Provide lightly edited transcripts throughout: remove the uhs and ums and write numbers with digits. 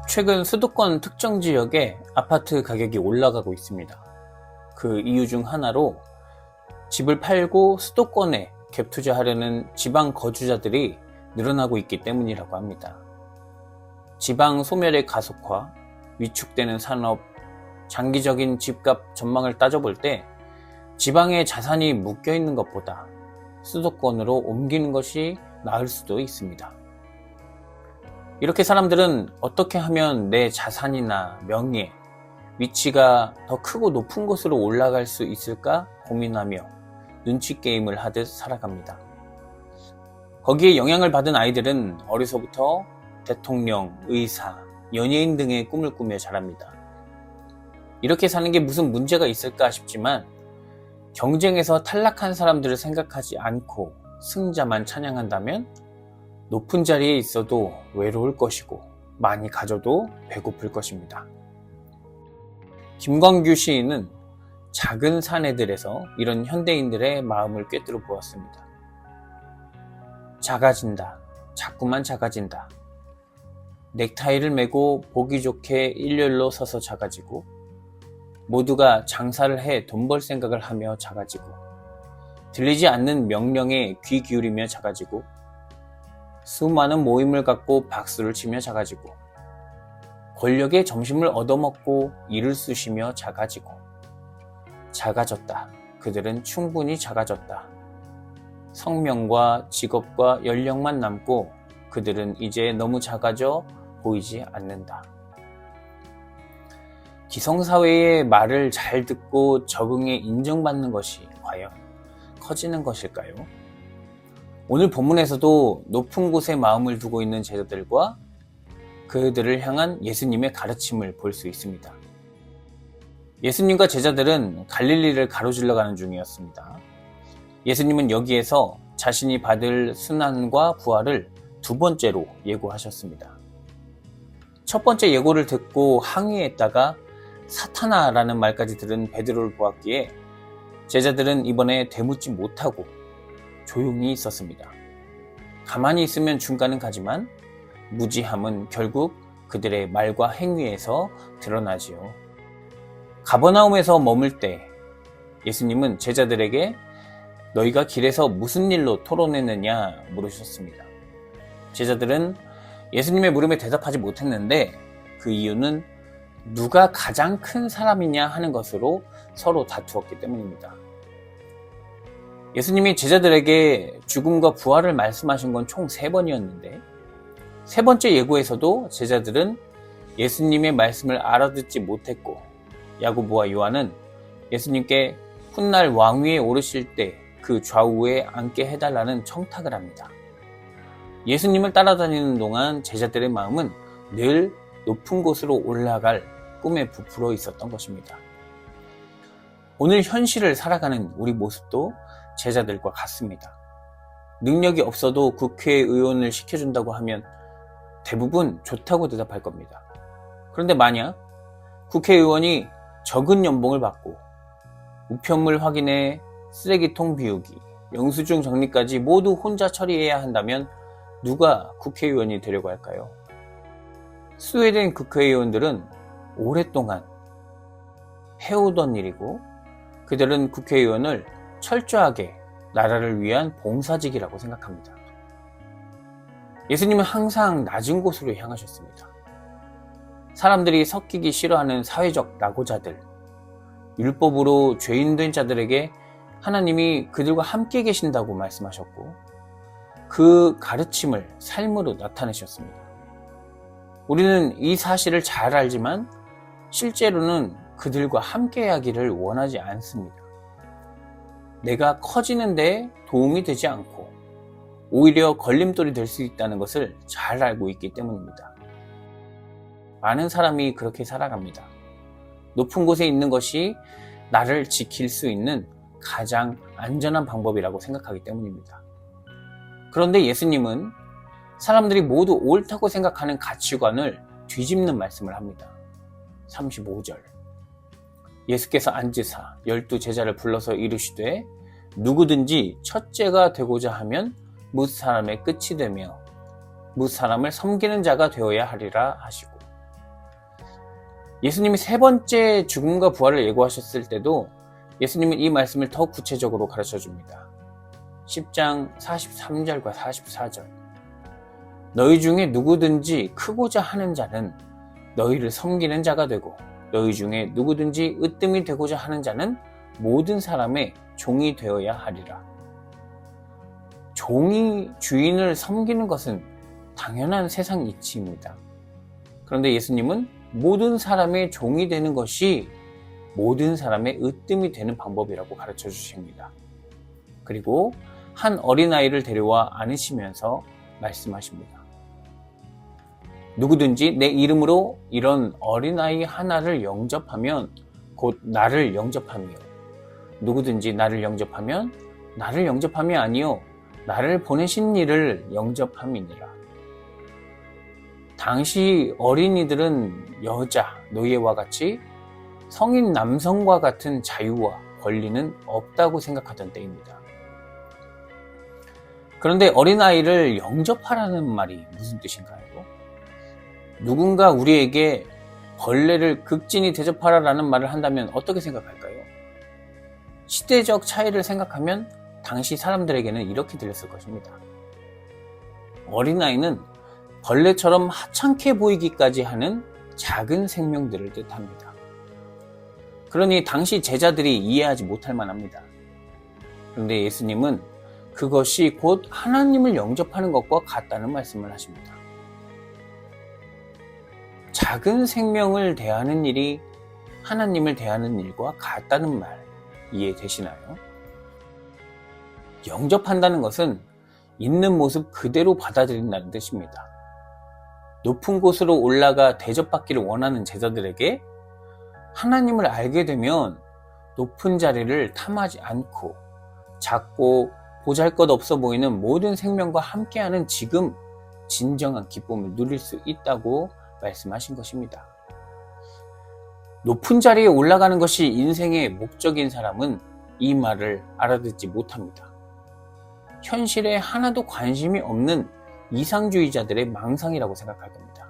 최근 수도권 특정 지역에 아파트 가격이 올라가고 있습니다. 그 이유 중 하나로 집을 팔고 수도권에 갭 투자하려는 지방 거주자들이 늘어나고 있기 때문이라고 합니다. 지방 소멸의 가속화, 위축되는 산업, 장기적인 집값 전망을 따져볼 때 지방에 자산이 묶여 있는 것보다 수도권으로 옮기는 것이 나을 수도 있습니다. 이렇게 사람들은 어떻게 하면 내 자산이나 명예, 위치가 더 크고 높은 곳으로 올라갈 수 있을까 고민하며 눈치 게임을 하듯 살아갑니다. 거기에 영향을 받은 아이들은 어려서부터 대통령, 의사, 연예인 등의 꿈을 꾸며 자랍니다. 이렇게 사는 게 무슨 문제가 있을까 싶지만 경쟁에서 탈락한 사람들을 생각하지 않고 승자만 찬양한다면 높은 자리에 있어도 외로울 것이고 많이 가져도 배고플 것입니다. 김광규 시인은 작은 사내들에서 이런 현대인들의 마음을 꿰뚫어 보았습니다. 작아진다. 자꾸만 작아진다. 넥타이를 메고 보기 좋게 일렬로 서서 작아지고 모두가 장사를 해 돈 벌 생각을 하며 작아지고 들리지 않는 명령에 귀 기울이며 작아지고 수많은 모임을 갖고 박수를 치며 작아지고 권력의 점심을 얻어먹고 이를 쑤시며 작아지고 작아졌다. 그들은 충분히 작아졌다. 성명과 직업과 연령만 남고 그들은 이제 너무 작아져 보이지 않는다. 기성사회의 말을 잘 듣고 적응해 인정받는 것이 과연 커지는 것일까요? 오늘 본문에서도 높은 곳에 마음을 두고 있는 제자들과 그들을 향한 예수님의 가르침을 볼 수 있습니다. 예수님과 제자들은 갈릴리를 가로질러 가는 중이었습니다. 예수님은 여기에서 자신이 받을 순환과 부활을 두 번째로 예고하셨습니다. 첫 번째 예고를 듣고 항의했다가 사탄아라는 말까지 들은 베드로를 보았기에 제자들은 이번에 되묻지 못하고 조용히 있었습니다. 가만히 있으면 중간은 가지만 무지함은 결국 그들의 말과 행위에서 드러나지요. 가버나움에서 머물 때 예수님은 제자들에게 너희가 길에서 무슨 일로 토론했느냐 물으셨습니다. 제자들은 예수님의 물음에 대답하지 못했는데 그 이유는 누가 가장 큰 사람이냐 하는 것으로 서로 다투었기 때문입니다. 예수님이 제자들에게 죽음과 부활을 말씀하신 건 총 3번이었는데 세 번째 예고에서도 제자들은 예수님의 말씀을 알아듣지 못했고 야고보와 요한은 예수님께 훗날 왕위에 오르실 때 그 좌우에 앉게 해달라는 청탁을 합니다. 예수님을 따라다니는 동안 제자들의 마음은 늘 높은 곳으로 올라갈 꿈에 부풀어 있었던 것입니다. 오늘 현실을 살아가는 우리 모습도 제자들과 같습니다. 능력이 없어도 국회의원을 시켜준다고 하면 대부분 좋다고 대답할 겁니다. 그런데 만약 국회의원이 적은 연봉을 받고 우편물 확인에 쓰레기통 비우기, 영수증 정리까지 모두 혼자 처리해야 한다면 누가 국회의원이 되려고 할까요? 스웨덴 국회의원들은 오랫동안 해오던 일이고 그들은 국회의원을 철저하게 나라를 위한 봉사직이라고 생각합니다. 예수님은 항상 낮은 곳으로 향하셨습니다. 사람들이 섞이기 싫어하는 사회적 낙오자들, 율법으로 죄인된 자들에게 하나님이 그들과 함께 계신다고 말씀하셨고 그 가르침을 삶으로 나타내셨습니다. 우리는 이 사실을 잘 알지만 실제로는 그들과 함께 하기를 원하지 않습니다. 내가 커지는데 도움이 되지 않고 오히려 걸림돌이 될 수 있다는 것을 잘 알고 있기 때문입니다. 많은 사람이 그렇게 살아갑니다. 높은 곳에 있는 것이 나를 지킬 수 있는 가장 안전한 방법이라고 생각하기 때문입니다. 그런데 예수님은 사람들이 모두 옳다고 생각하는 가치관을 뒤집는 말씀을 합니다. 35절 예수께서 앉으사 12제자를 불러서 이르시되 누구든지 첫째가 되고자 하면 뭇사람의 끝이 되며 뭇사람을 섬기는 자가 되어야 하리라 하시고 예수님이 세 번째 죽음과 부활을 예고하셨을 때도 예수님은 이 말씀을 더 구체적으로 가르쳐 줍니다. 10장 43절과 44절. 너희 중에 누구든지 크고자 하는 자는 너희를 섬기는 자가 되고 너희 중에 누구든지 으뜸이 되고자 하는 자는 모든 사람의 종이 되어야 하리라. 종이 주인을 섬기는 것은 당연한 세상 이치입니다. 그런데 예수님은 모든 사람의 종이 되는 것이 모든 사람의 으뜸이 되는 방법이라고 가르쳐 주십니다. 그리고 한 어린아이를 데려와 안으시면서 말씀하십니다. 누구든지 내 이름으로 이런 어린아이 하나를 영접하면 곧 나를 영접하며 누구든지 나를 영접하면 나를 영접함이 아니요 나를 보내신 이를 영접함이니라. 당시 어린이들은 여자, 노예와 같이 성인 남성과 같은 자유와 권리는 없다고 생각하던 때입니다. 그런데 어린아이를 영접하라는 말이 무슨 뜻인가요? 누군가 우리에게 벌레를 극진히 대접하라라는 말을 한다면 어떻게 생각할까요? 시대적 차이를 생각하면 당시 사람들에게는 이렇게 들렸을 것입니다. 어린아이는 벌레처럼 하찮게 보이기까지 하는 작은 생명들을 뜻합니다. 그러니 당시 제자들이 이해하지 못할 만합니다. 그런데 예수님은 그것이 곧 하나님을 영접하는 것과 같다는 말씀을 하십니다. 작은 생명을 대하는 일이 하나님을 대하는 일과 같다는 말 이해되시나요? 영접한다는 것은 있는 모습 그대로 받아들인다는 뜻입니다. 높은 곳으로 올라가 대접받기를 원하는 제자들에게 하나님을 알게 되면 높은 자리를 탐하지 않고 작고 보잘것없어 보이는 모든 생명과 함께하는 지금 진정한 기쁨을 누릴 수 있다고 말씀하신 것입니다. 높은 자리에 올라가는 것이 인생의 목적인 사람은 이 말을 알아듣지 못합니다. 현실에 하나도 관심이 없는 이상주의자들의 망상이라고 생각할 겁니다.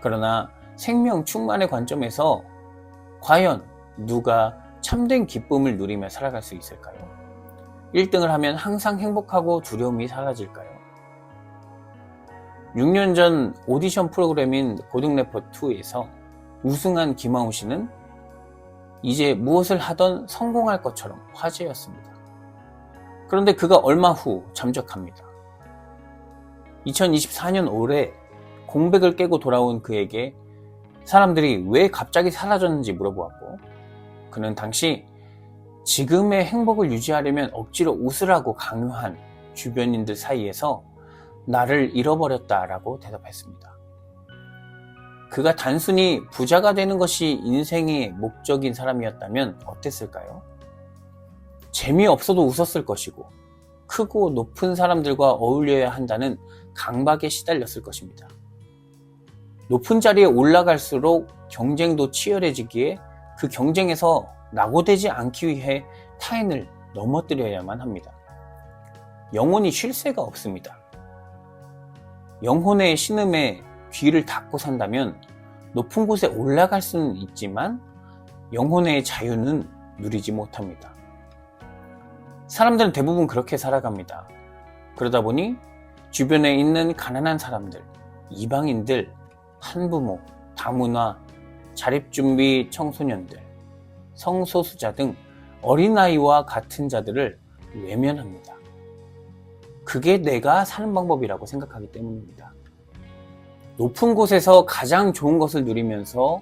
그러나 생명 충만의 관점에서 과연 누가 참된 기쁨을 누리며 살아갈 수 있을까요? 1등을 하면 항상 행복하고 두려움이 사라질까요? 6년 전 오디션 프로그램인 고등래퍼2에서 우승한 김하우 씨는 이제 무엇을 하던 성공할 것처럼 화제였습니다. 그런데 그가 얼마 후 잠적합니다. 2024년 올해 공백을 깨고 돌아온 그에게 사람들이 왜 갑자기 사라졌는지 물어보았고 그는 당시 지금의 행복을 유지하려면 억지로 웃으라고 강요한 주변인들 사이에서 나를 잃어버렸다라고 대답했습니다. 그가 단순히 부자가 되는 것이 인생의 목적인 사람이었다면 어땠을까요? 재미없어도 웃었을 것이고 크고 높은 사람들과 어울려야 한다는 강박에 시달렸을 것입니다. 높은 자리에 올라갈수록 경쟁도 치열해지기에 그 경쟁에서 낙오되지 않기 위해 타인을 넘어뜨려야만 합니다. 영혼이 쉴 새가 없습니다. 영혼의 신음에 귀를 닫고 산다면 높은 곳에 올라갈 수는 있지만 영혼의 자유는 누리지 못합니다. 사람들은 대부분 그렇게 살아갑니다. 그러다 보니 주변에 있는 가난한 사람들, 이방인들, 한부모, 다문화, 자립준비 청소년들, 성소수자 등 어린아이와 같은 자들을 외면합니다. 그게 내가 사는 방법이라고 생각하기 때문입니다. 높은 곳에서 가장 좋은 것을 누리면서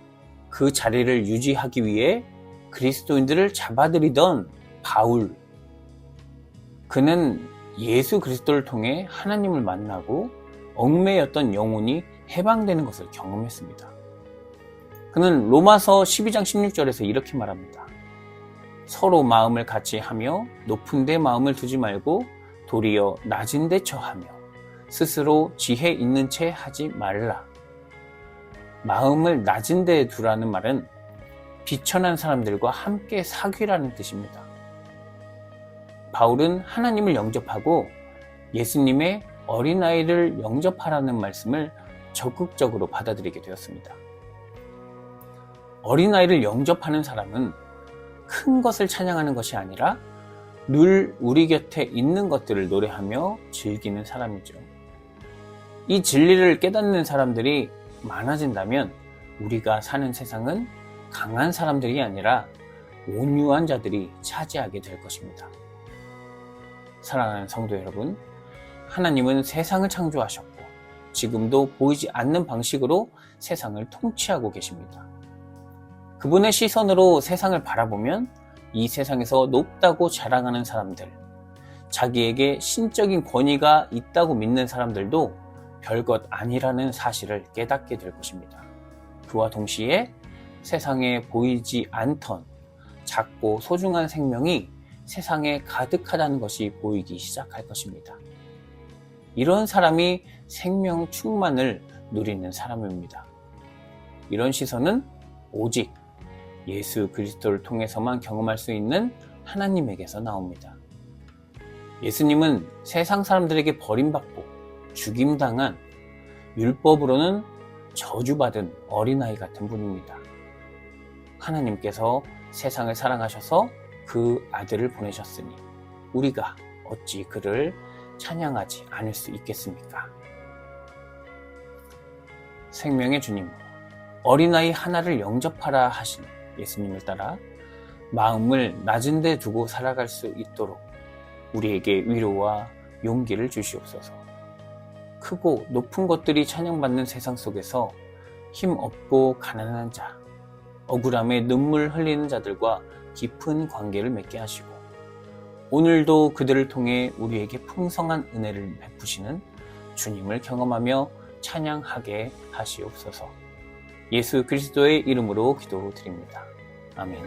그 자리를 유지하기 위해 그리스도인들을 잡아들이던 바울. 그는 예수 그리스도를 통해 하나님을 만나고 얽매였던 영혼이 해방되는 것을 경험했습니다. 그는 로마서 12장 16절에서 이렇게 말합니다. 서로 마음을 같이 하며 높은 데 마음을 두지 말고 도리어 낮은 데 처하며 스스로 지혜 있는 채 하지 말라. 마음을 낮은 데 두라는 말은 비천한 사람들과 함께 사귀라는 뜻입니다. 바울은 하나님을 영접하고 예수님의 어린아이를 영접하라는 말씀을 적극적으로 받아들이게 되었습니다. 어린아이를 영접하는 사람은 큰 것을 찬양하는 것이 아니라 늘 우리 곁에 있는 것들을 노래하며 즐기는 사람이죠. 이 진리를 깨닫는 사람들이 많아진다면 우리가 사는 세상은 강한 사람들이 아니라 온유한 자들이 차지하게 될 것입니다. 사랑하는 성도 여러분, 하나님은 세상을 창조하셨고 지금도 보이지 않는 방식으로 세상을 통치하고 계십니다. 그분의 시선으로 세상을 바라보면 이 세상에서 높다고 자랑하는 사람들, 자기에게 신적인 권위가 있다고 믿는 사람들도 별것 아니라는 사실을 깨닫게 될 것입니다. 그와 동시에 세상에 보이지 않던 작고 소중한 생명이 세상에 가득하다는 것이 보이기 시작할 것입니다. 이런 사람이 생명 충만을 누리는 사람입니다. 이런 시선은 오직 예수 그리스도를 통해서만 경험할 수 있는 하나님에게서 나옵니다. 예수님은 세상 사람들에게 버림받고 죽임당한 율법으로는 저주받은 어린아이 같은 분입니다. 하나님께서 세상을 사랑하셔서 그 아들을 보내셨으니 우리가 어찌 그를 찬양하지 않을 수 있겠습니까? 생명의 주님, 어린아이 하나를 영접하라 하신 예수님을 따라 마음을 낮은 데 두고 살아갈 수 있도록 우리에게 위로와 용기를 주시옵소서. 크고 높은 것들이 찬양받는 세상 속에서 힘없고 가난한 자, 억울함에 눈물 흘리는 자들과 깊은 관계를 맺게 하시고 오늘도 그들을 통해 우리에게 풍성한 은혜를 베푸시는 주님을 경험하며 찬양하게 하시옵소서. 예수 그리스도의 이름으로 기도드립니다. 아멘.